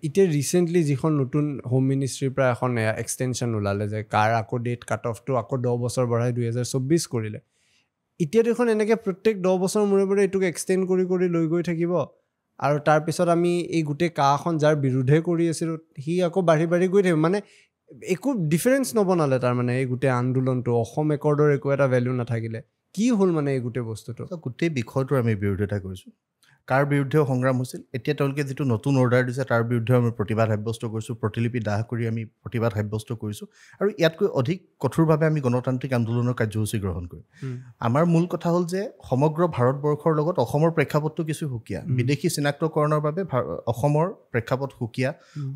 এতিয়া ৰিচেণ্টলি যিখন নতুন হোম মিনিষ্ট্ৰীৰ পৰা এখন এক্সটেনশ্যন ওলালে যে কাৰ আকৌ ডেট কাট অফটো আকৌ 10 বছৰ বঢ়াই 2024 কৰিলে এতিয়া দেখোন এনেকৈ প্ৰত্যেক 10 বছৰ মূৰে মূৰে এইটোক এক্সটেণ্ড কৰি কৰি লৈ গৈ থাকিব আৰু তাৰপিছত আমি এই গোটেই কাখন যাৰ বিৰুদ্ধে কৰি আছিলোঁ সি আকৌ বাঢ়ি বাঢ়ি গৈ থাকিব মানে একো ডিফাৰেঞ্চ নবনালে তাৰমানে এই গোটেই আন্দোলনটো অসম একৰ্ডৰ একো এটা ভেলু নাথাকিলে কি হ'ল মানে এই গোটেই বস্তুটো গোটেই বিষয়টো আমি বিৰোধিতা কৰিছোঁ কাৰ বিৰুদ্ধেও সংগ্ৰাম হৈছিল এতিয়া তেওঁলোকে যিটো নতুন অৰ্ডাৰ দিছে তাৰ বিৰুদ্ধে আমি প্ৰতিবাদ সাব্যস্ত কৰিছোঁ প্ৰতিলিপি দাহ কৰি আমি প্ৰতিবাদ সাব্যস্ত কৰিছোঁ আৰু ইয়াতকৈ অধিক কঠোৰভাৱে আমি গণতান্ত্ৰিক আন্দোলনৰ কাৰ্যসূচী গ্ৰহণ কৰিম আমাৰ মূল কথা হ'ল যে সমগ্ৰ ভাৰতবৰ্ষৰ লগত অসমৰ প্ৰেক্ষাপটটো কিছু সুকীয়া বিদেশী চিনাক্তকৰণৰ বাবে অসমৰ প্ৰেক্ষাপট সুকীয়া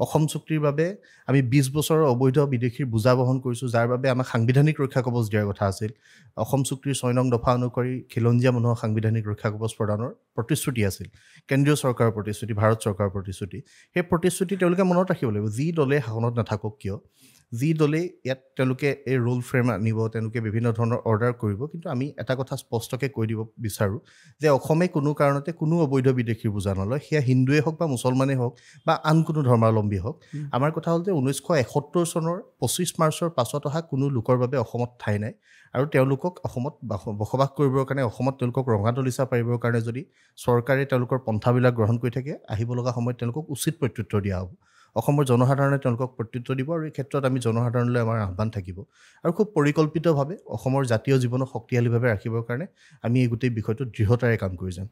অসম চুক্তিৰ বাবে আমি 20 বছৰৰ অবৈধ বিদেশীৰ বোজা বহন কৰিছোঁ যাৰ বাবে আমাক সাংবিধানিক ৰক্ষা কৱচ দিয়াৰ কথা আছিল অসম চুক্তিৰ 6 নং দফা অনুসৰি খিলঞ্জীয়া মানুহক সাংবিধানিক ৰক্ষা কৱচ প্ৰদানৰ প্ৰতিশ্ৰুতি আছিল কেন্দ্ৰীয় চৰকাৰৰ প্ৰতিশ্ৰুতি ভাৰত চৰকাৰৰ প্ৰতিশ্ৰুতি সেই প্ৰতিশ্ৰুতি তেওঁলোকে মনত ৰাখিব লাগিব যি দলে শাসনত নাথাকক কিয় যি দলে ইয়াত তেওঁলোকে এই ৰোল ফ্ৰেম আনিব তেওঁলোকে বিভিন্ন ধৰণৰ অৰ্ডাৰ কৰিব কিন্তু আমি এটা কথা স্পষ্টকৈ কৈ দিব বিচাৰোঁ যে অসমে কোনো কাৰণতে কোনো অবৈধ বিদেশীৰ বোজা নলয় সেয়া হিন্দুৱে হওক বা মুছলমানেই হওক বা আন কোনো ধৰ্মাৱলম্বী হওক আমাৰ কথা হ'ল যে 1971 চনৰ 25 মাৰ্চৰ পাছত অহা কোনো লোকৰ বাবে অসমত ঠাই নাই আৰু তেওঁলোকক অসমত বসবাস কৰিবৰ কাৰণে অসমত তেওঁলোকক ৰঙা দলিচা পাৰিবৰ কাৰণে যদি চৰকাৰে তেওঁলোকৰ পন্থাবিলাক গ্ৰহণ কৰি থাকে আহিব লগা সময়ত তেওঁলোকক উচিত প্ৰত্যুত্তৰ দিয়া হ'ব অসমৰ জনসাধাৰণে তেওঁলোকক প্ৰত্যুত্তৰ দিব আৰু এই ক্ষেত্ৰত আমি জনসাধাৰণলৈ আমাৰ আহ্বান থাকিব আৰু খুব পৰিকল্পিতভাৱে অসমৰ জাতীয় জীৱনক শক্তিশালীভাৱে ৰাখিবৰ কাৰণে আমি এই গোটেই বিষয়টো দৃঢ়তাৰে কাম কৰি যাম